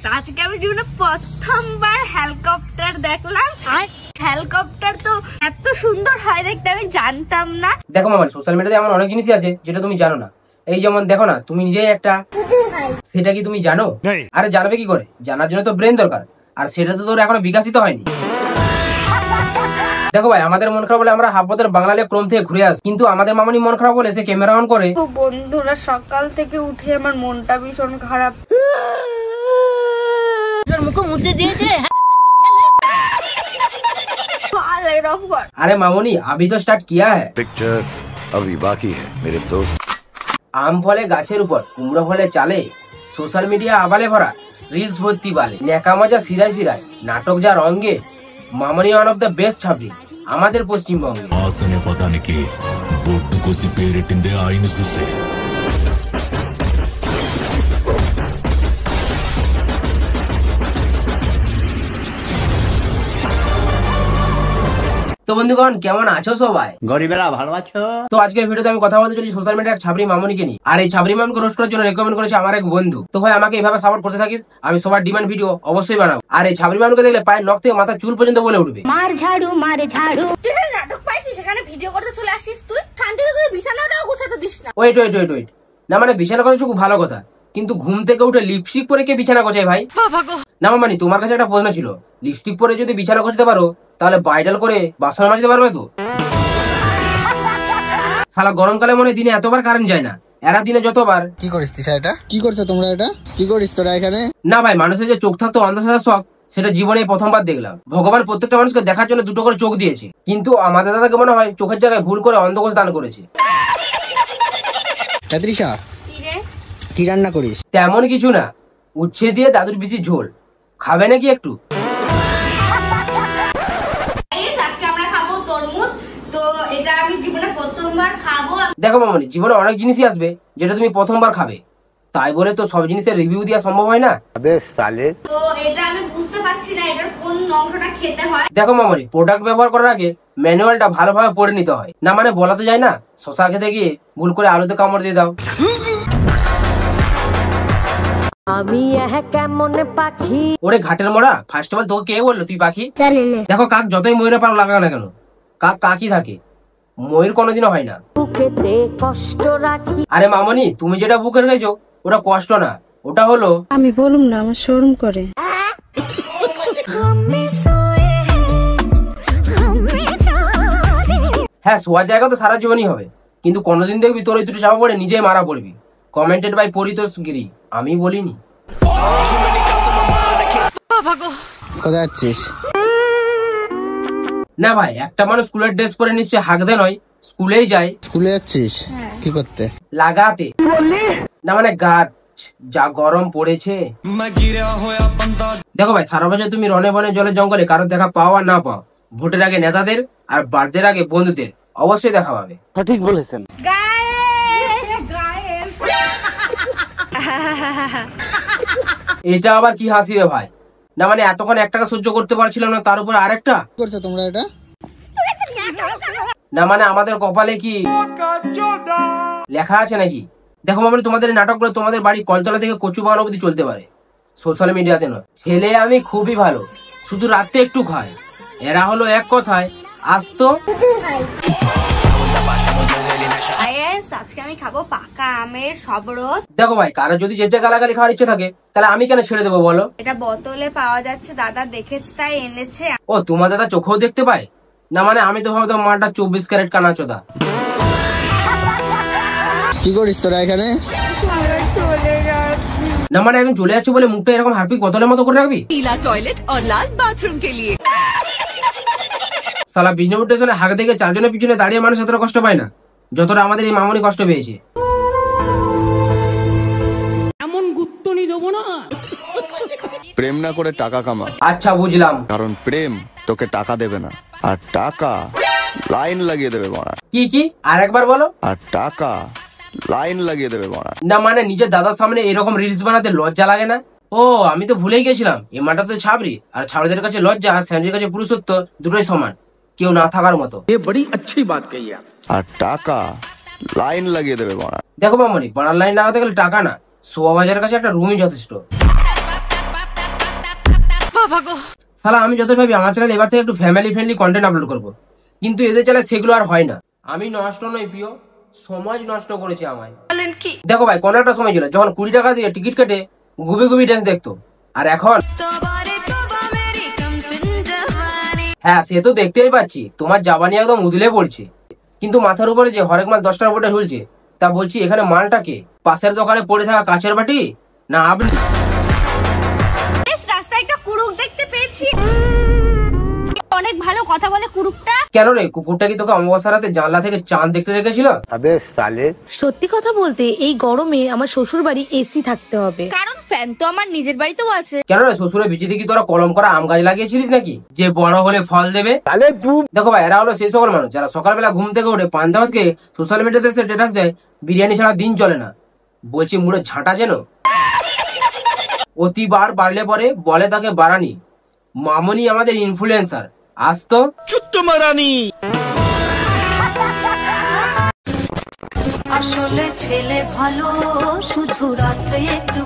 আজকে আমি জীবনে প্রথমবার হেলিকপ্টার দেখলাম। হেলিকপ্টার তো এত সুন্দর হয় দেখতে আমি জানতাম না। দেখো মামা, সোশ্যাল মিডিয়াতে এমন অনেক জিনিসই আছে যেটা তুমি জানো না। এই যেমন দেখো না, তুমি নিজেই একটা, সেটা কি তুমি জানো? আরে জানবে কি করে? জানার জন্য তো ব্রেন দরকার, আর সেটা তো তোর এখনো বিকশিত হয়নি। দেখো ভাই, আমাদের মন খারাপ বলে আমরা হাফপথের বাংলালিয়া ক্রম থেকে ঘুরে আসি, কিন্তু আমাদের মামনি মন খারাপ বলে সে ক্যামেরা অন করে। তো বন্ধুরা, সকাল থেকে উঠে আমার মনটা ভীষণ খারাপ। মুখে মুছে দিয়েছে। अरे मामूनी, अभी तो स्टार्ट किया है, पिक्चर अभी बाकी है मेरे दोस्त। आम फले गाछेर ऊपर, कुमड़ो फले चाले, सोशल मीडिया आबाले भरा, रील्स भर्ती बाले, नेका मजा सिराय सिराय, नाटक जार अंगे, मामनी वन ऑफ द बेस्ट छाबरी आमादेर पश्चिमबंगे। आसने पता नहीं कि बोट्टु कोसी पेरिटिंदे आईने सुसे। তো বন্ধুগণ, কেমন আছো সবাই? গরিবেরা ভালো আছো? তো আজকের ভিডিওতে আমি কথা বলতে চলেছি সোশ্যাল মিডিয়ার ছাবরি মামনিকে নিয়ে। আর এই ছাবরি মামনিকে রোস্ট করার জন্য রেকমেন্ড করেছে আমার এক বন্ধু। তো ভাই, আমাকে এইভাবে সাপোর্ট করতে থাকিস, আমি সবার ডিমান্ড ভিডিও অবশ্যই বানাবো। আর এই ছাবরি মামনিকে দেখলে পায়ের নখ থেকে মাথা চুল পর্যন্ত বলে উঠবে, মার ঝাড়ু মার ঝাড়ু। তুই নাটক পাইছিস, সেখানে ভিডিও করতে চলে আসিস, তুই শান্তিতে তুই বিছানাটাও গুছাতে দিস না। ওয়েট, না মানে বিছানা করেছো খুব ভালো কথা, কিন্তু ঘুম থেকে উঠে লিপস্টিক পরে কে বিছানা গোছায় ভাই? না মামানি, তোমার কাছে একটা প্রশ্ন ছিল, লিপস্টিক পরে যদি বিছানা গোছাতে পারো তাহলে ব্রাইডাল করে বাসন মাজতে পারবে তো? শালা গরমকালে মনে দিনে এতবার কারেন্ট যায় না, এরা দিনে যতবার। কি করিস তিশা? এটা কি করছো তোমরা? এটা কি করিস তোরা এখানে? না ভাই, মানুষের যে চোখ থাকতো অন্ধকার শখ, সেটা জীবনে প্রথমবার দেখলাম। ভগবান প্রত্যেকটা মানুষকে দেখার জন্য দুটো করে চোখ দিয়েছে, কিন্তু আমাদের দাদাকে মনে হয় চোখের জায়গায় ভুল করে অন্ধকোষ দান করেছে। তৃষা, কি রান্না করিস? তেমন কিছু না, উচ্ছে দিয়ে দাদুর বিচির ঝোল, খাবে নাকি একটু? দেখো মামনি, জীবনে অনেক জিনিসই আসবে যেটা তুমি প্রথমবার খাবে, তাই বলে তো সব জিনিসের রিভিউ দেওয়া সম্ভব হয় না। তো এটা আমি বুঝতে পারছি না এটার কোন অংশটা খেতে হয়। দেখো মামনি, প্রোডাক্ট ব্যবহার করার আগে ম্যানুয়ালটা ভালোভাবে পড়ে নিতে হয়, না মানে বলা তো যায় না শশা খেতে গিয়ে ভুল করে আলুতে কামড় দিয়ে দাও। আমি কেমন পাখি? ওরে ঘাটের মোড়া, ফার্স্ট অফ অল তোকে কে বললো তুই পাখি? দেখো, কাক যতই ময়ূরের পালক লাগাও না কেন, কাক কাকই থাকে, ময়ূর কোনোদিনও হয় না। বুকেতে কষ্ট রাখি। আরে মামনি, তুমি যেটা বুকে রেখেছো ওটা কষ্ট না, ওটা হলো, আমি বলুম না, আমার শরম করে। হ্যাঁ, শোয়ার জায়গা তো সারা জীবনই হবে, কিন্তু কোনোদিন দেখবি তোর ওই দুটো চাপা পড়ে নিজেই মারা পড়বি। কমেন্টেড বাই পরিতোষ গিরি, আমি বলিনি। কোথায় যাচ্ছিস? না ভাই, একটা মানুষ স্কুলের ড্রেস পরে নিশ্চয়ই হাঁকতে নয়, স্কুলেই যায়। স্কুলে যাচ্ছিস কি করতে? লাগাতে, না মানে গাছ, যা গরম পড়েছে। দেখো ভাই, সারা বছর তুমি রনে বনে জলে জঙ্গলে কারোর দেখা পাও আর না পাও, ভোটের আগে নেতাদের আর বার্থডের আগে বন্ধুদের অবশ্যই দেখা পাবে। সঠিক বলেছেন। এটা আবার কি হাসি রে ভাই? না মানে এতক্ষণ এক টাকা সহ্য করতে পারছিলাম না, তার উপর আরেকটা করছো তোমরা এটা? না মানে আমাদের কপালে কি লেখা আছে নাকি? দেখো মানে তোমাদের নাটকগুলো তোমাদের বাড়ি কলতলা থেকে কচু বাগান অবধি চলতে পারে, সোশ্যাল মিডিয়াতে নয়। ছেলে আমি খুবই ভালো, শুধু রাতে একটু খায়, এরা হলো এক কথায় আসতো। আজকে আমি খাবো পাকা আমের শরবত। দেখো ভাই, কারো যদি যে গালাগালি খাওয়ার ইচ্ছে থাকে তাহলে আমি কেন ছেড়ে দেবো বলো? এটা বোতলে পাওয়া যাচ্ছে, দাদা দেখেছে তাই এনেছে। ও, তোমার দাদা চোখেও দেখতে পায়? না মানে আমি তো ভাবতাম মালটা 24 ক্যারেট কানা চোদা। কি করিস তোরা এখানে? না মানে এখন চলে যাচ্ছে বলে মুখটা এরকম হারপিক বোতলের মতো করে রাখবি? নীলা টয়লেট আর লাল বাথরুম কে লিয়ে। সালা বিষ্ণুপুর স্টেশনে হাঁক দেখে চারজনের পিছনে দাঁড়িয়ে মানুষ এতটা কষ্ট পায় না যতটা আমাদের এই মামনি কষ্ট পেয়েছে। এমন গুত্তনি দেবো না। প্রেম না করে টাকা কামা। আচ্ছা বুঝলাম, কারণ প্রেম তোকে টাকা দেবে না, আর টাকা লাইন লাগিয়ে দেবে বড়া। কি কি আরেকবার বলো? আর টাকা লাইন লাগিয়ে দেবে বড়া। না মানে নিজের দাদার সামনে এরকম রিলস বানাতে লজ্জা লাগে না? ও, আমি তো ভুলেই গেছিলাম, এই মাটা তো ছাবরি, আর ছাবরিদের কাছে লজ্জা আর স্যান্ডের কাছে পুরুষত্ব দুটোই সমান, কেউ না থাকার মতো। বড়ি अच्छी बात कही है। আর টাকা লাইন লাগিয়ে দেবে বড়া। দেখো মামনি, বাড়ার লাইন লাগাতে গেলে টাকা না, শোভা বাজারের কাছে একটা রুমই যথেষ্ট। শালা আমি যত ভাবি আমার চ্যানেল এবার থেকে একটু ফ্যামিলি ফ্রেন্ডলি কন্টেন্ট আপলোড করবো, কিন্তু এদের চ্যানেলে সেগুলো আর হয় না। আমি নষ্ট নই প্রিয়, সমাজ নষ্ট করেছে আমায়। দেখো ভাই, কোন একটা সময় ছিল যখন 20 টাকা দিয়ে টিকিট কেটে গুবি গুবি ড্যান্স দেখতো, আর এখন হ্যাঁ সে তো দেখতেই পাচ্ছি তোমার জাবানি একদম উদলে পড়ছে, কিন্তু মাথার উপরে যে হরেক মাল 10 টাকা করে ঝুলছে, তা বলছি এখানে মালটা কে? পাশের দোকানে পড়ে থাকা কাচের বাটি না আপনি? রাস্তায় একটা কুড়ুক দেখতে পেয়েছি, অনেক ভালো কথা বলে কুড়ুকটা। কেন রে, কুকুরটা কি তোকে অমাবস্যার রাতে জানলা থেকে চাঁদ দেখতে রেখেছিল? সত্যি কথা বলতে এই গরমে আমার শ্বশুর বাড়ি এসি থাকতে হবে, কারণ ফ্যান তো আমার নিজের বাড়িতেও আছে। কেন রে, শ্বশুরের বিচিতে কি তোরা কলম করা আম গাছ লাগিয়েছিলিস নাকি, যে বড় হলে ফল দেবে? দেখো ভাই, এরা হলো সেই সকল মানুষ যারা সকালবেলা ঘুম থেকে উঠে পান্তা ভাতকে সোশ্যাল মিডিয়াতে স্ট্যাটাস দেয়, বিরিয়ানি ছাড়া দিন চলে না। বলছি মুড়ে ঝাঁটা যেন অতিবার বাড়লে পরে বলে তাকে বাড়ানি। মামনি আমাদের ইনফ্লুয়েন্সার, আসতো আসলে ছেলে ভালো, শুধু রাত্রে একটু